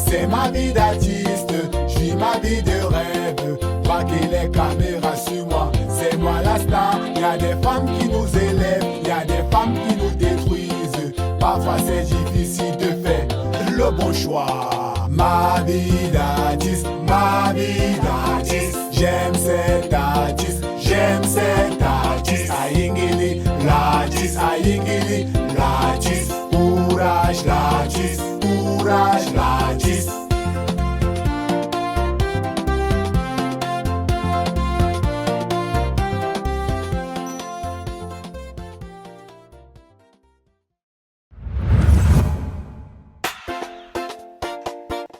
C'est ma vie d'artiste, je vis ma vie de rêve. Braquer les caméras sur moi, c'est moi la star. Y a des femmes qui nous élèvent, y a des femmes qui nous détruisent. Parfois c'est difficile de faire le bon choix. Ma vie d'artiste, ma vie d'artiste. J'aime cet artiste, j'aime cet artiste. Aïngili, l'artiste, aïngili, l'artiste. Courage l'artiste, courage l'artiste.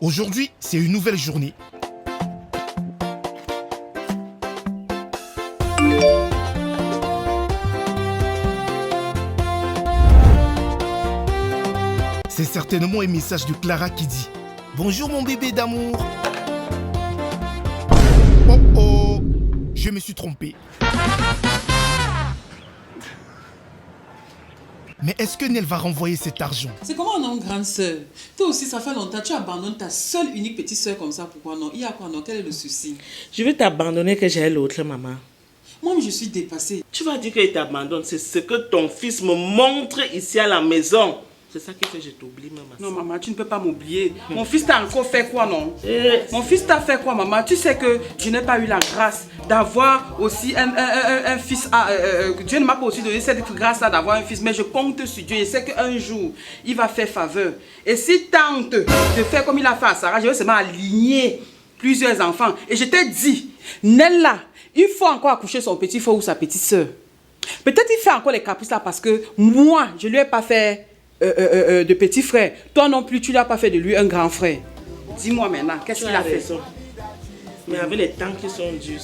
Aujourd'hui, c'est une nouvelle journée. C'est certainement un message de Clara qui dit « Bonjour mon bébé d'amour ». Oh oh, je me suis trompé. Mais est-ce que Nel va renvoyer cet argent? C'est comment non, grande sœur? Toi aussi, ça fait longtemps, tu abandonnes ta seule unique petite sœur comme ça. Pourquoi non? Il y a quoi non? Quel est le souci? Je vais t'abandonner que j'ai l'autre, maman. Moi, je suis dépassée. Tu vas dire qu'il t'abandonne. C'est ce que ton fils me montre ici à la maison. C'est ça qui fait que je t'oublie, maman. Non, maman, tu ne peux pas m'oublier. Mon fils t'a encore fait quoi, non? Mon fils t'a fait quoi, maman? Tu sais que je n'ai pas eu la grâce d'avoir aussi un fils. Dieu ne m'a pas aussi donné cette grâce-là d'avoir un fils, mais je compte sur Dieu. Je sais qu'un jour, il va faire faveur. Et s'il tente de faire comme il a fait à Sarah, je vais seulement aligner plusieurs enfants. Et je t'ai dit, Nella, il faut encore accoucher son petit frère ou sa petite soeur. Peut-être il fait encore les caprices là parce que moi, je ne lui ai pas fait de petit frère. Toi non plus, tu ne l'as pas fait de lui un grand frère. Dis-moi maintenant, qu'est-ce qu'il a fait? Mais avec les temps qui sont durs,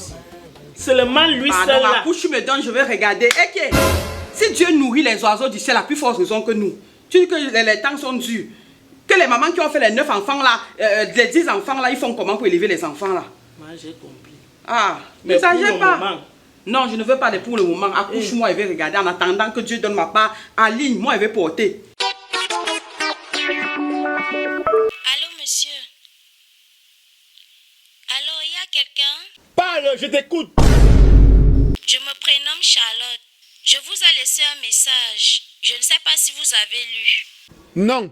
seulement lui seul là. La couche tu me donnes, je vais regarder. Okay. Si Dieu nourrit les oiseaux du ciel à plus forte raison que nous, tu dis que les temps sont durs. Que les mamans qui ont fait les 9 enfants là, les 10 enfants là, ils font comment pour élever les enfants là? Moi j'ai compris. Ah, mais ça j'ai pas. Moment. Non, je ne veux pas de pour le moment. Accouche-moi, je vais regarder en attendant que Dieu donne ma part. Aligne, moi je vais porter. Allô, monsieur? Allô, il y a quelqu'un? Parle, je t'écoute. Je me prénomme Charlotte. Je vous ai laissé un message. Je ne sais pas si vous avez lu. Non,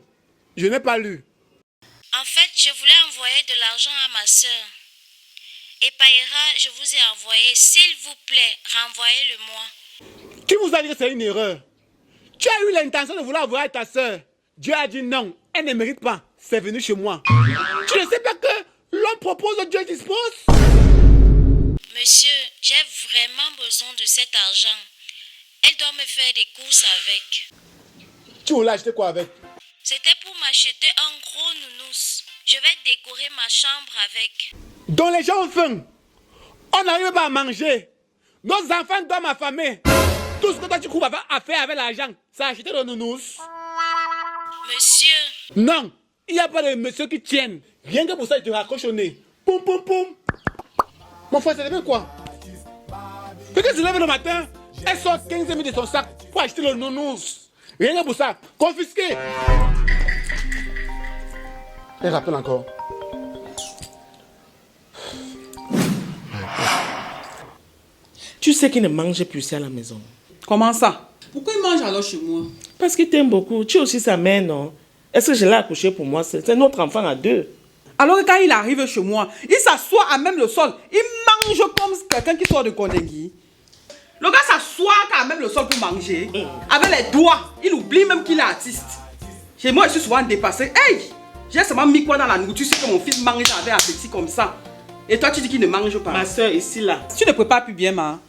je n'ai pas lu. En fait, je voulais envoyer de l'argent à ma soeur. Et Païra, je vous ai envoyé. S'il vous plaît, renvoyez-le-moi. Qui vous a dit que c'est une erreur? Tu as eu l'intention de vouloir envoyer ta soeur. Dieu a dit non, elle ne mérite pas. C'est venu chez moi. Tu ne sais pas que l'homme propose, Dieu dispose. Monsieur, j'ai vraiment besoin de cet argent. Elle doit me faire des courses avec. Tu voulais acheter quoi avec? C'était pour m'acheter un gros nounous. Je vais décorer ma chambre avec. Donc les gens ont faim. On n'arrive pas à manger. Nos enfants doivent m'affamer. Tout ce que toi tu trouves à faire avec l'argent, c'est acheter le nounous. Monsieur. Non, il n'y a pas de monsieur qui tienne. Rien que pour ça, il te raccroche au nez. Poum, poum, poum. Mon frère, ça devient quoi? Quelqu'un se lève le matin, elle sort 15 000 de son sac pour acheter le nounous. Rien que pour ça, confisqué. Elle rappelle encore. Tu sais qu'il ne mange plus ici à la maison. Comment ça? Pourquoi il mange alors chez moi? Parce qu'il t'aime beaucoup. Tu es aussi sa mère, non? Est-ce que je l'ai accouché pour moi? C'est notre enfant à deux. Alors quand il arrive chez moi, il s'assoit à même le sol. Il mange comme quelqu'un qui sort de Kondengui. Le gars s'assoit à même le sol pour manger. Avec les doigts. Il oublie même qu'il est artiste. Chez moi, je suis souvent dépassé. Hey! J'ai seulement mis quoi dans la nourriture si que mon fils mange avec appétit comme ça. Et toi, tu dis qu'il ne mange pas. Ma soeur, ici, là. Tu ne prépares plus bien, ma.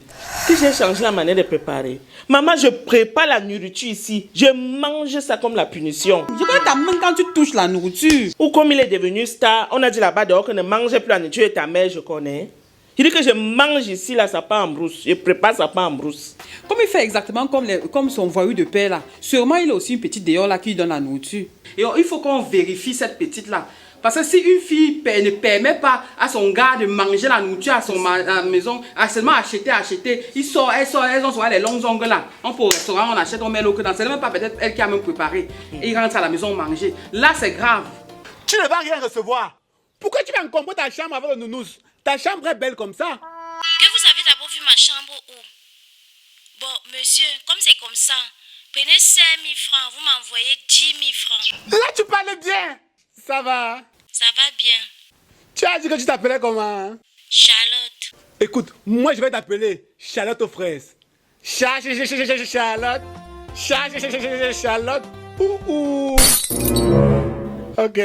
Que j'ai changé la manière de préparer. Maman, je prépare la nourriture ici. Je mange ça comme la punition. Je connais ta main quand tu touches la nourriture. Ou comme il est devenu star, on a dit là-bas dehors que ne mangeait plus la nourriture et ta mère, je connais. Il dit que je mange ici, là, ça part en brousse. Je prépare, ça part en brousse. Comme il fait exactement comme son voyou de père, là. Sûrement, il a aussi une petite dehors, là, qui lui donne la nourriture. Et il faut qu'on vérifie cette petite-là. Parce que si une fille ne permet pas à son gars de manger la nourriture à la maison, à seulement acheter, elles ont souvent les longs ongles là. On peut au restaurant, on achète, on met l'eau que dans. C'est même pas peut-être elle qui a même préparé. Et il rentre à la maison manger. Là, c'est grave. Tu ne vas rien recevoir. Pourquoi tu vas encombrer ta chambre avec le nounours? Ta chambre est belle comme ça. Que vous avez d'abord vu ma chambre où? Bon, monsieur, comme c'est comme ça, prenez 5 000 francs, vous m'envoyez 10 000 francs. Là, tu parles bien. Ça va. Ça va bien. Tu as dit que tu t'appelais comment? Charlotte. Écoute, moi je vais t'appeler Charlotte aux fraises. Charlotte. Charlotte. Ouh. Ok.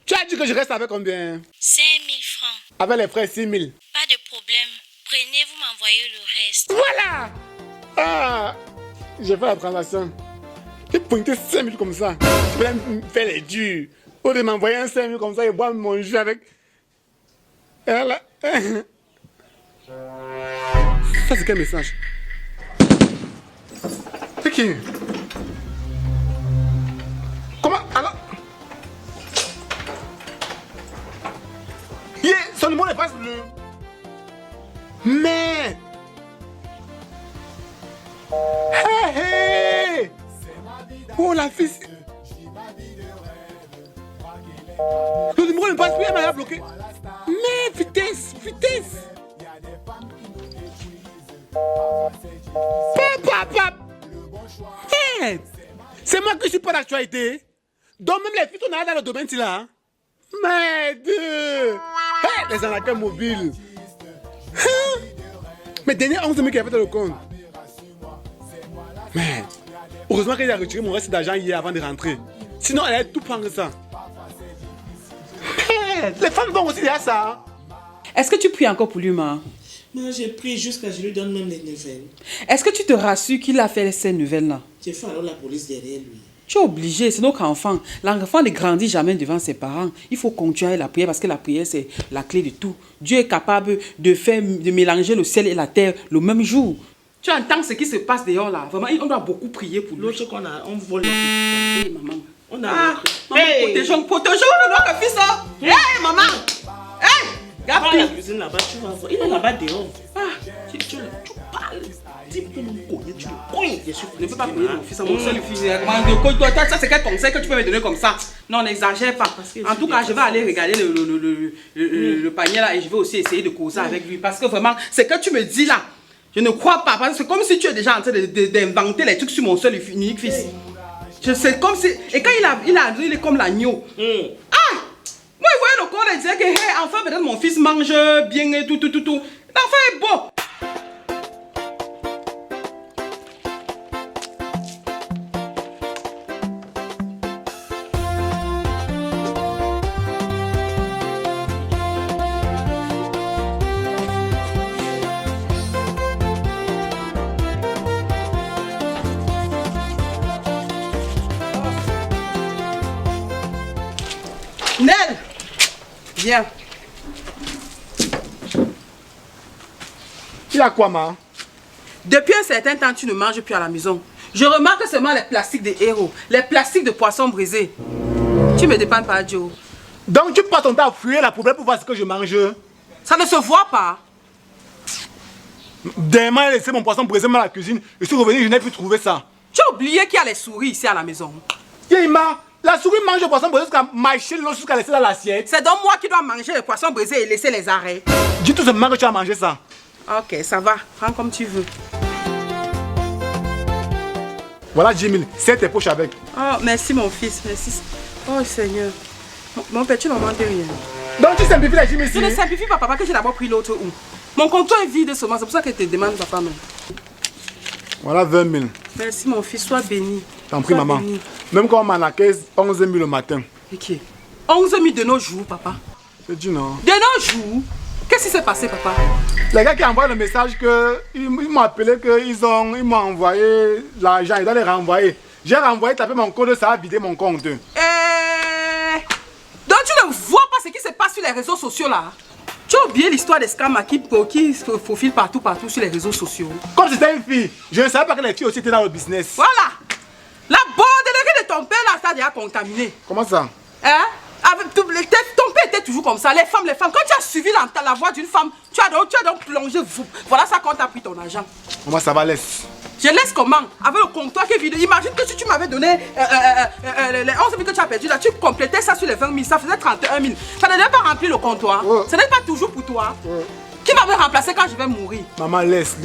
Tu as dit que je reste avec combien? 5 000 francs. Avec les fraises, 6 000. Pas de problème. Prenez, vous m'envoyez le reste. Voilà. Ah. J'ai fait la transaction. J'ai pointé 5 000 comme ça. Je vais me faire les durs. Au lieu de m'envoyer un 5 000 comme ça et boire mon jus avec. Et là. Ça, c'est quel message? C'est qui? Comment? Alors? Yeah, son numéro n'est pas bleu. Mais. Hey! Oh, la fille. Le numéro ne passe plus, elle m'a bloqué. Mais vitesse. Pap. Hey! C'est moi qui suis pas d'actualité. Donc même les filles, on a dans le domaine là. Merde! Hey! Les arnaqueurs mobiles. Mais dernier 11 000 qui a fait dans le compte. Merde! Heureusement qu'il a retiré mon reste d'argent hier avant de rentrer. Sinon, elle allait tout prendre ça. Merde! Les femmes vont aussi derrière ça. Est-ce que tu pries encore pour lui, ma? Moi, j'ai pris jusqu'à je lui donne même les nouvelles. Est-ce que tu te rassures qu'il a fait ces nouvelles-là? J'ai fait alors la police derrière lui. Tu es obligé, c'est notre enfant. L'enfant ne grandit jamais devant ses parents. Il faut continuer la prière parce que la prière, c'est la clé de tout. Dieu est capable de mélanger le ciel et la terre le même jour. Tu entends ce qui se passe dehors là? Vraiment, on doit beaucoup prier pour lui. L'autre qu'on a, on vole le Hé, hey, maman. On a Maman, protégeons notre fils. Hé, hey, maman. Hé, hey, dans la Gabi. cuisine là-bas, tu vas voir. Il est là-bas dehors. Tu parles. Dis pour me cogner, tu le cognes. Je Ne peux pas cogner mon fils, mon seul fils. Ça, c'est quel conseil que tu peux me donner comme ça? Non, n'exagère pas. En tout cas, je vais aller regarder le panier là et je vais aussi essayer de causer avec lui. Parce que vraiment, ce que tu me dis là, je ne crois pas. Parce que c'est comme si tu es déjà en train d'inventer les trucs sur mon seul unique fils. C'est comme si. Et quand il est comme l'agneau. Ah! Moi, il voyait le corps et disait que, hey, enfin, peut-être mon fils mange bien et tout. L'enfant est beau. Nel, viens. Il y a quoi, ma? Depuis un certain temps, tu ne manges plus à la maison. Je remarque seulement les plastiques des héros, les plastiques de poissons brisés. Tu me dépannes pas, Joe. Donc tu passes ton temps à fouiller la poubelle pour voir ce que je mange. Ça ne se voit pas. Demain, j'ai laissé mon poisson brisé dans la cuisine. Je suis revenu, je n'ai plus trouvé ça. Tu as oublié qu'il y a les souris ici à la maison. Yéma, la souris mange le poisson brisé jusqu'à mâcher l'eau jusqu'à laisser dans l'assiette. C'est donc moi qui dois manger les poissons brisés et laisser les arrêts. Dis tout simplement que tu as mangé ça. Ok, ça va. Prends comme tu veux. Voilà 10 000, c'est tes poches avec. Oh, merci mon fils, merci. Oh Seigneur. Mon père, tu n'en manques rien. Donc tu simplifies les 10 000 ici. Je ne simplifie pas, papa, que j'ai d'abord pris l'autre où. Mon comptoir est vide seulement, c'est pour ça que je te demande, papa. Même. Voilà 20 000. Merci mon fils, sois béni. T'en prie, Sois maman. béni. Même quand on m'a la caisse, 11 000 le matin. Ok. 11 000 de nos jours, papa. Je dis non. De nos jours? Qu'est-ce qui s'est passé, papa? Les gars qui envoient le message ils m'ont appelé ils m'ont envoyé l'argent, ils doivent les renvoyer. J'ai renvoyé, tapé mon code, ça a vidé mon compte. Donc tu ne vois pas ce qui se passe sur les réseaux sociaux là? Tu as oublié l'histoire des scams qui se faufilent partout sur les réseaux sociaux. Comme c'était une fille, je ne savais pas que les filles aussi étaient dans le business. Voilà! La bordellerie de ton père là, ça a déjà contaminé. Comment ça? Hein? Ton père était toujours comme ça. Les femmes, quand tu as suivi la voix d'une femme, tu as donc plongé. Voilà ça quand tu as pris ton argent. Comment ça va, laisse? Je laisse comment? Avec le comptoir qui est vide. Imagine que si tu m'avais donné les 11 000 que tu as perdu là, tu complétais ça sur les 20 000, ça faisait 31 000. Ça ne devait pas remplir le comptoir. Ce n'est pas toujours pour toi. Qui va me remplacer quand je vais mourir? Maman, laisse.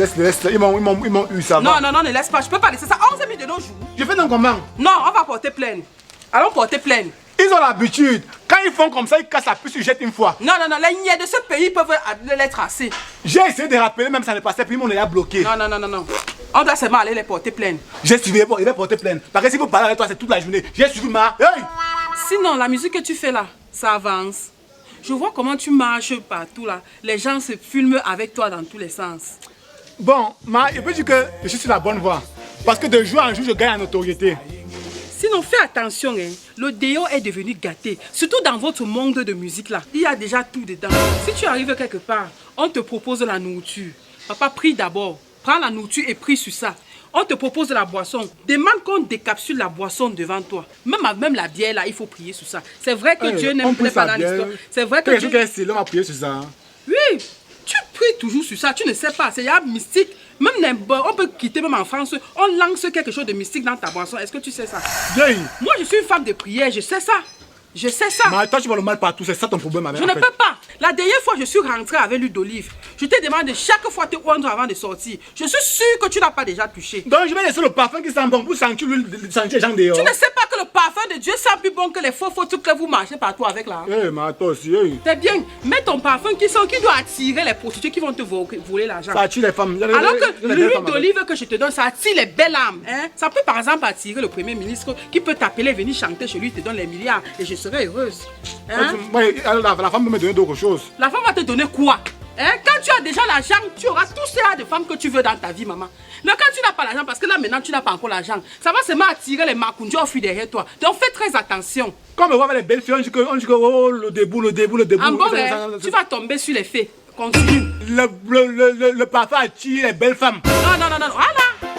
Ils m'ont eu, ça va. Non, ne laisse pas. Je peux pas laisser ça. 11 000 de nos jours. Je fais donc comment? Non, on va porter plainte. Allons porter plainte. Ils ont l'habitude. Quand ils font comme ça, ils cassent la puce, ils jettent une fois. Non, les niais de ce pays peuvent les tracer. J'ai essayé de rappeler, même ça ne passait plus, mais on les a bloqués. Non. On doit seulement aller les porter plainte. J'ai suivi, il va porter plainte. Parce que si vous parlez avec toi, c'est toute la journée. J'ai suivi ma. Hey! Sinon, la musique que tu fais là, ça avance. Je vois comment tu marches partout là. Les gens se filment avec toi dans tous les sens. Bon, je peux dire que je suis sur la bonne voie. Parce que de jour en jour, je gagne en notoriété. Sinon, fais attention, hein. Le déo est devenu gâté. Surtout dans votre monde de musique là. Il y a déjà tout dedans. Si tu arrives quelque part, on te propose la nourriture. Papa, prie d'abord. Prends la nourriture et prie sur ça. On te propose la boisson. Demande qu'on décapsule la boisson devant toi. Même la bière là, il faut prier sur ça. C'est vrai que Dieu n'aime pas dans l'histoire. C'est vrai que Dieu... on va prier sur ça. Oui, tu pries toujours sur ça. Tu ne sais pas. C'est mystique. Même on peut quitter même en France. On lance quelque chose de mystique dans ta boisson. Est-ce que tu sais ça? Oui. Moi, je suis une femme de prière. Je sais ça. Je sais ça. Mais toi, tu vois le mal partout. C'est ça ton problème avec. Je ne peux pas. La dernière fois, je suis rentrée avec l'huile d'olive. Je t'ai demandé chaque fois te oindre avant de sortir. Je suis sûre que tu n'as pas déjà touché. Donc, je vais laisser le parfum qui sent bon pour sentir les gens dehors. Tu ne sais pas que le parfum de Dieu sent plus bon que les faux trucs que vous marchez partout avec là. Eh, mais toi aussi, hey. C'est bien. Mets ton parfum qui doit attirer les prostituées qui vont te voler l'argent. Ça attire les femmes. Alors que l'huile d'olive que je te donne, ça attire les belles âmes. Hein? Ça peut par exemple attirer le premier ministre qui peut t'appeler, venir chanter chez lui, te donne les milliards et je serai heureuse. Hein? La femme peut me donner d'autres choses. La femme va te donner quoi? Hein? Quand tu as déjà l'argent, tu auras tout ça de femmes que tu veux dans ta vie, maman. Mais quand tu n'as pas l'argent, parce que là maintenant tu n'as pas encore l'argent, ça va seulement attirer les macundjos au fil derrière toi. Donc fais très attention. Quand on voit avec les belles filles, on dit que oh, le début. En bon, tu vas tomber sur les faits. Continue. Le parfum attire les belles femmes. Non. Voilà.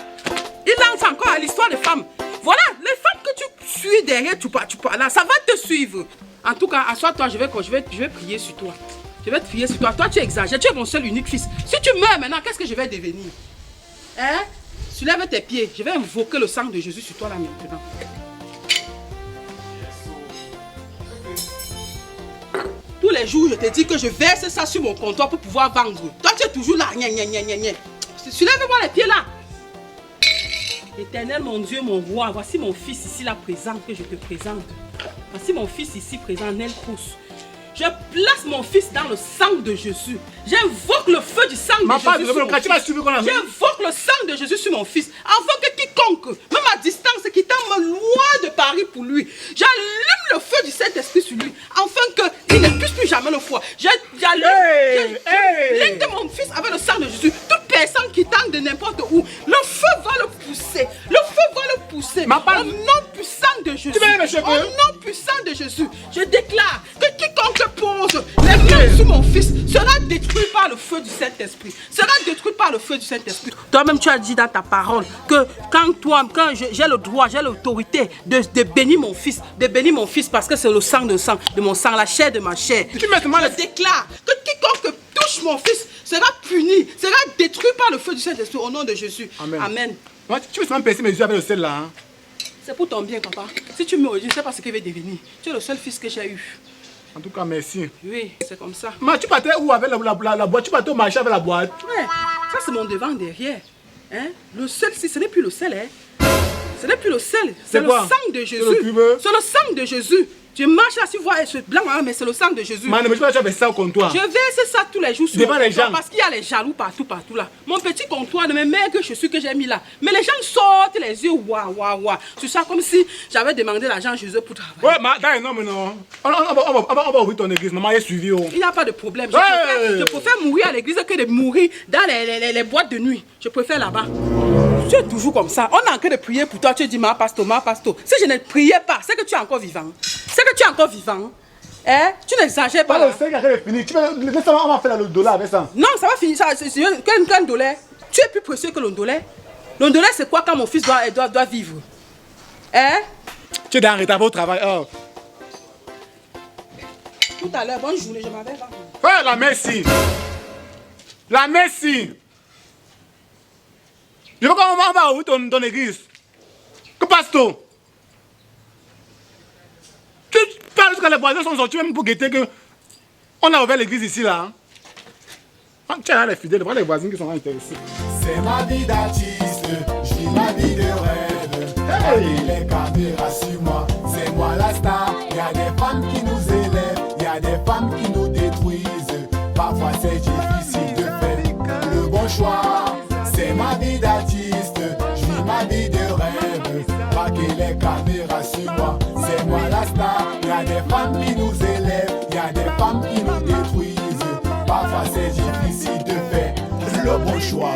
Il lance encore à l'histoire des femmes. Voilà, les femmes que tu suis derrière, là, ça va te suivre. En tout cas, assois-toi, je vais prier sur toi. Je vais te prier sur toi. Toi, tu exagères. Tu es mon seul unique fils. Si tu meurs maintenant, qu'est-ce que je vais devenir? Hein? Soulève tes pieds. Je vais invoquer le sang de Jésus sur toi là maintenant. Tous les jours, je te dis que je verse ça sur mon comptoir pour pouvoir vendre. Toi, tu es toujours là. Soulève-moi les pieds là. Éternel, mon Dieu, mon roi, voici mon fils ici là présent que je te présente. Voici mon fils ici présent, Nel Cruz. Je place mon fils dans le sang de Jésus. J'invoque le feu du sang de Jésus sur mon fils. J'invoque le sang de Jésus sur mon fils. Afin que quiconque, même à distance, qui tombe loin de Paris pour lui, j'allume le feu du Saint-Esprit sur lui. Afin qu'il ne puisse plus jamais le voir. J'allume mon fils avec le sang de Jésus. Toute personne qui tente de n'importe où, le feu va le pousser. Le feu va le pousser. Au nom puissant de Jésus. Au nom puissant de Jésus. Je déclare que quiconque pose les mains sur mon fils sera détruit par le feu du Saint-Esprit. Sera détruit par le feu du Saint-Esprit. Toi-même, tu as dit dans ta parole que quand j'ai le droit, j'ai l'autorité de bénir mon fils, parce que c'est le sang de mon sang, la chair de ma chair. Je déclare que quiconque touche mon fils sera puni, sera détruit par le feu du Saint-Esprit au nom de Jésus. Amen. Tu veux seulement percer mes yeux avec le sel là, hein? C'est pour ton bien, papa. Si tu me redis, je ne sais pas ce qu'il va devenir. Tu es le seul fils que j'ai eu. En tout cas, merci. Oui, c'est comme ça. Mais tu partais où avec la boîte? Tu partais au marché avec la boîte? Ouais, ça c'est mon devant derrière. Hein? Le sel, ce n'est plus le sel. Hein? Ce n'est plus le sel. C'est le sang de Jésus. C'est le sang de Jésus. Tu marches là, tu vois ce blanc, mais c'est le sang de Jésus. Mais tu vas faire ça au comptoir. Je verse ça tous les jours sur devant les gens. Parce qu'il y a les jaloux partout là. Mon petit comptoir de mes maigres chaussures que j'ai mis là. Mais les gens sortent les yeux, waouh. C'est ça comme si j'avais demandé l'argent chez eux pour travailler. Ouais, non. On va ouvrir ton église. Maman est suivie. Il n'y a pas de problème. Je préfère mourir à l'église que de mourir dans les boîtes de nuit. Je préfère là-bas. Tu es toujours comme ça. On est en train de prier pour toi. Tu dis, ma pasteur. Si je ne priais pas, c'est que tu es encore vivant. Hein? Tu n'exagères pas. Le sel est fini. On va faire le dollar avec ça. Non, ça va finir. Qu'un dollar. Tu es plus précieux que le dollar. Le dollar, c'est quoi quand mon fils doit vivre? Hein? Tu es dans un retard au travail. Oh. Tout à l'heure, bonne journée, je m'en vais. Ouais, la merci. Je veux qu'on va ouvrir ton église. Que passe-t-il? Tu parles que les voisins sont sortis même pour guetter que on a ouvert l'église ici là. Tiens là les fidèles, voilà les voisins qui sont intéressés. C'est ma vie d'artiste, je vis ma vie de rêve. Hey. Les caméras sur moi, c'est moi la star. Y a des femmes qui nous élèvent, y a des femmes qui nous détruisent. Parfois c'est difficile de faire le bon choix. C'est ma vie d'artiste, je vis ma vie de rêve. Braquer les caméras sur moi, c'est moi la star. Y a des femmes qui nous élèvent, y a des femmes qui nous détruisent. Parfois c'est difficile de faire le bon choix.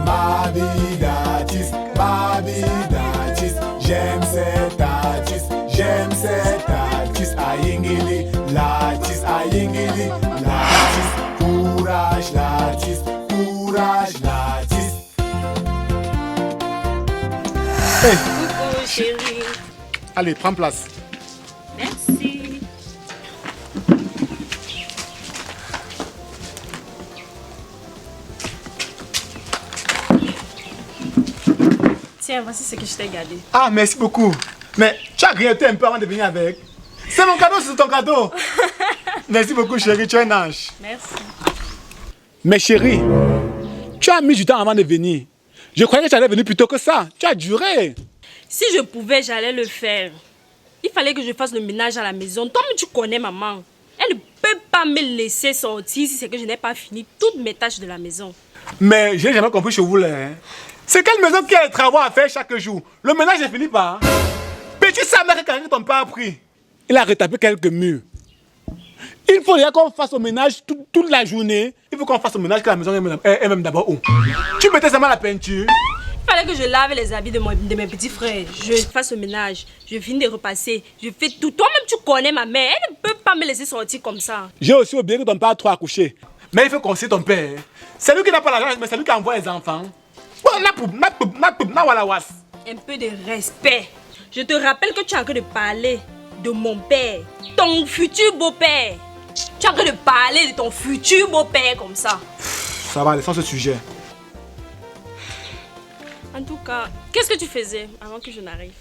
Ma vie d'artiste, ma vie d'artiste. J'aime cet artiste, j'aime cet artiste. Ayingili, l'artiste, ayingili, l'artiste. Courage l'artiste, courage l'artiste. Hey. Coucou chérie. Allez, prends place. Merci. Tiens, voici ce que je t'ai gardé. Ah, merci beaucoup. Mais tu as grignoté un peu avant de venir avec. C'est mon cadeau, c'est ton cadeau. Merci beaucoup, chérie, tu es un ange. Merci. Mais chérie, tu as mis du temps avant de venir. Je croyais que tu allais venir plus tôt que ça. Tu as duré. Si je pouvais, j'allais le faire. Il fallait que je fasse le ménage à la maison. Toi-même, tu connais maman. Elle ne peut pas me laisser sortir si c'est que je n'ai pas fini toutes mes tâches de la maison. Mais je n'ai jamais compris chez vous là. Hein. C'est quelle maison qui a les travaux à faire chaque jour? Le ménage est fini pas. Petit Samer que ton père a pris. Il a retapé quelques murs. Il faut déjà qu'on fasse au ménage toute la journée. Il faut qu'on fasse au ménage que la maison est même d'abord où. Tu mettais seulement la peinture. Il fallait que je lave les habits de mes petits frères. Je fasse le ménage. Je finis de repasser. Je fais tout. Toi-même, tu connais ma mère. Elle ne peut pas me laisser sortir comme ça. J'ai aussi oublié que ton père a trop accouché. Mais il faut qu'on sait ton père. C'est lui qui n'a pas l'argent, mais c'est lui qui envoie les enfants. Un peu de respect. Je te rappelle que tu es en train de parler de mon père. Ton futur beau-père. Tu es en train de parler de ton futur beau-père comme ça. Ça va, laissons ce sujet. En tout cas, qu'est-ce que tu faisais avant que je n'arrive?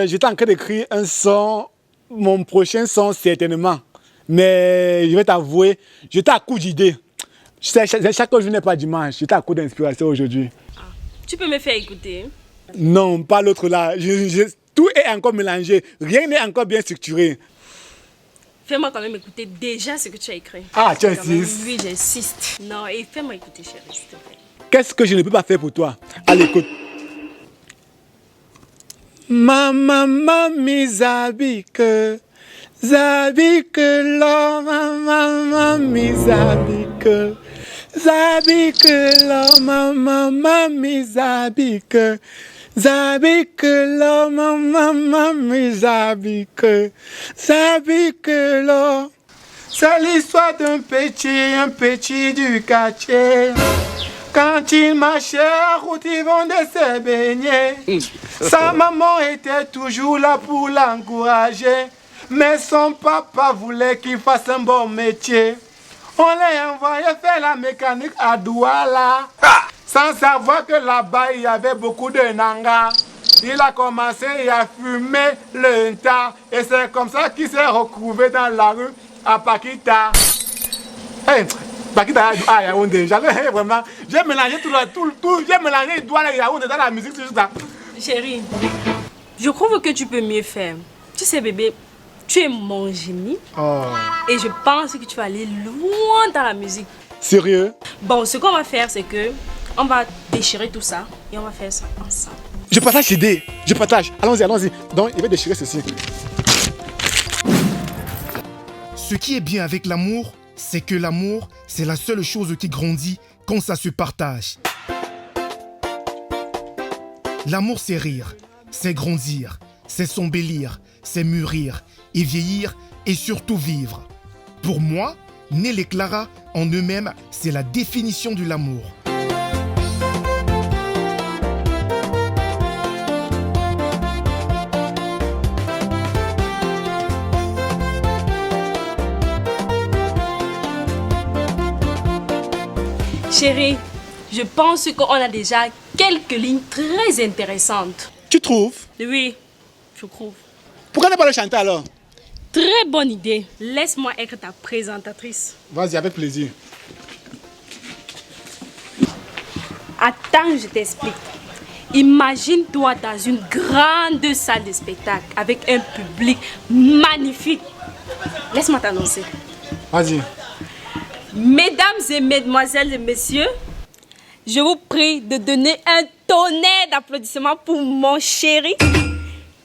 J'étais en train d'écrire un son, mon prochain son certainement. Mais je vais t'avouer, j'étais à court d'idées. Chaque jour n'est pas dimanche, j'étais à court d'inspiration aujourd'hui. Ah, tu peux me faire écouter? Non, pas l'autre là. Tout est encore mélangé, rien n'est encore bien structuré. Fais-moi quand même écouter déjà ce que tu as écrit. Ah, tu insistes? Oui, j'insiste. Non, et fais-moi écouter, chérie, s'il te plaît. Qu'est-ce que je ne peux pas faire pour toi? Allez, écoute. Maman, mes habits que l'homme, maman, mes habits que l'homme, maman, mes habits que l'homme, maman, mes habits que l'homme. C'est l'histoire d'un petit du quartier. Quand il marchait à route, il vendait ses beignets. Sa maman était toujours là pour l'encourager. Mais son papa voulait qu'il fasse un bon métier. On l'a envoyé faire la mécanique à Douala. Sans savoir que là-bas, il y avait beaucoup de nanga. Il a commencé à fumer le tas. Et c'est comme ça qu'il s'est retrouvé dans la rue à Pakita. Hey, Pakita à Yaoundé. J'avais vraiment... J'ai mélangé tout. J'ai mélangé Douala et Yaoundé dans la musique. C'est juste ça. Chérie, je trouve que tu peux mieux faire. Tu sais, bébé, tu es mon génie. Oh. Et je pense que tu vas aller loin dans la musique. Sérieux? Bon, ce qu'on va faire, c'est que on va déchirer tout ça et on va faire ça ensemble. Je partage l'idée. Je partage. Allons-y. Donc, il va déchirer ceci. Ce qui est bien avec l'amour, c'est que l'amour, c'est la seule chose qui grandit quand ça se partage. L'amour, c'est rire, c'est grandir, c'est s'embellir, c'est mûrir et vieillir et surtout vivre. Pour moi, Nel et Clara, en eux-mêmes, c'est la définition de l'amour. Chérie, je pense qu'on a déjà quelques lignes très intéressantes. Tu trouves? Oui, je trouve. Pourquoi ne pas le chanter alors? Très bonne idée. Laisse-moi être ta présentatrice. Vas-y, avec plaisir. Attends, je t'explique. Imagine-toi dans une grande salle de spectacle avec un public magnifique. Laisse-moi t'annoncer. Vas-y. Mesdames et mesdemoiselles et messieurs, je vous prie de donner un tonnerre d'applaudissements pour mon chéri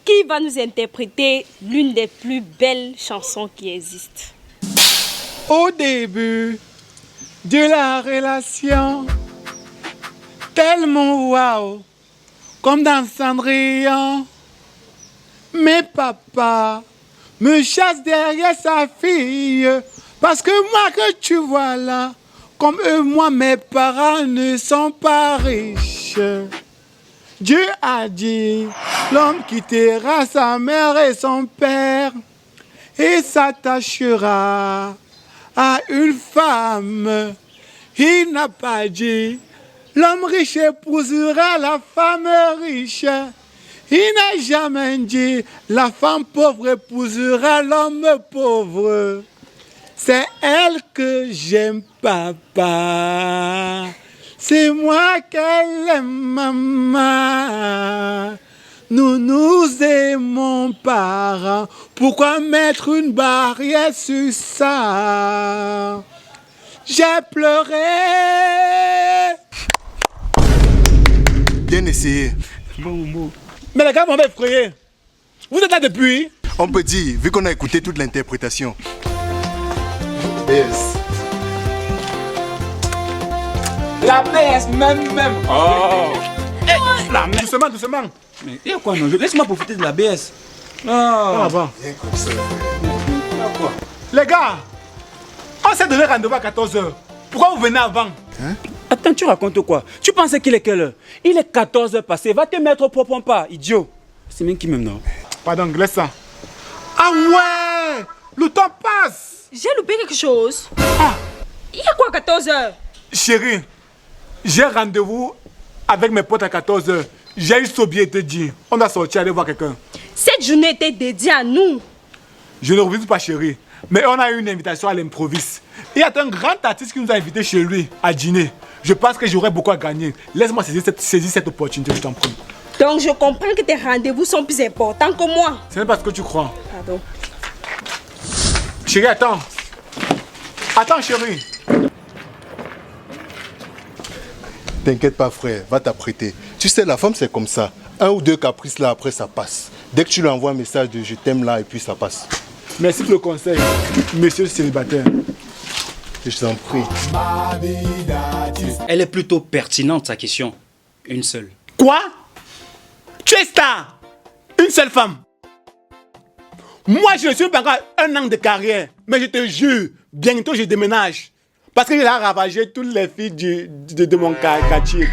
qui va nous interpréter l'une des plus belles chansons qui existent. Au début de la relation, tellement waouh, comme dans Cendrillon, mais papa me chasse derrière sa fille, parce que moi que tu vois là, comme eux, moi, mes parents ne sont pas riches. Dieu a dit, l'homme quittera sa mère et son père et s'attachera à une femme. Il n'a pas dit, l'homme riche épousera la femme riche. Il n'a jamais dit, la femme pauvre épousera l'homme pauvre. C'est elle que j'aime, papa. C'est moi qu'elle aime, maman. Nous nous aimons, parents. Pourquoi mettre une barrière sur ça? J'ai pleuré. Bien essayé. Mais les gars m'ont effrayé. Vous êtes là depuis? On peut dire, vu qu'on a écouté toute l'interprétation. Yes. La BS même. Oh. Doucement, doucement. Mais il y a quoi non? Laisse-moi profiter de la BS. Ah, bon. Bien comme ça. Les gars, on s'est donné rendez-vous à 14h. Pourquoi vous venez avant? Attends, tu racontes quoi? Tu pensais qu'il est quelle heure? Il est 14h passé. Va te mettre au propre pas, idiot. C'est même qui même non? Pardon, laisse ça. Ah ouais, le temps passe. J'ai loupé quelque chose. Il y a quoi 14h? Chérie, j'ai rendez-vous avec mes potes à 14h. J'ai eu Sobier te dire. On doit sortir aller voir quelqu'un. Cette journée était dédiée à nous. Je ne refuse pas, chérie. Mais on a eu une invitation à l'improviste. Il y a un grand artiste qui nous a invités chez lui à dîner. Je pense que j'aurais beaucoup à gagner. Laisse-moi saisir cette opportunité, je t'en prie. Donc je comprends que tes rendez-vous sont plus importants que moi. Ce n'est pas ce que tu crois. Pardon. Chérie, attends. Attends, chérie. T'inquiète pas, frère, va t'apprêter. Tu sais, la femme, c'est comme ça. Un ou deux caprices là, après, ça passe. Dès que tu lui envoies un message de je t'aime là, et puis ça passe. Merci pour le conseil, monsieur célibataire. Je t'en prie. Elle est plutôt pertinente, sa question. Une seule. Quoi? Tu es star? Une seule femme? Moi, je ne suis pas encore 1 an de carrière. Mais je te jure, bientôt je déménage. Parce qu'il a ravagé toutes les filles de mon quartier.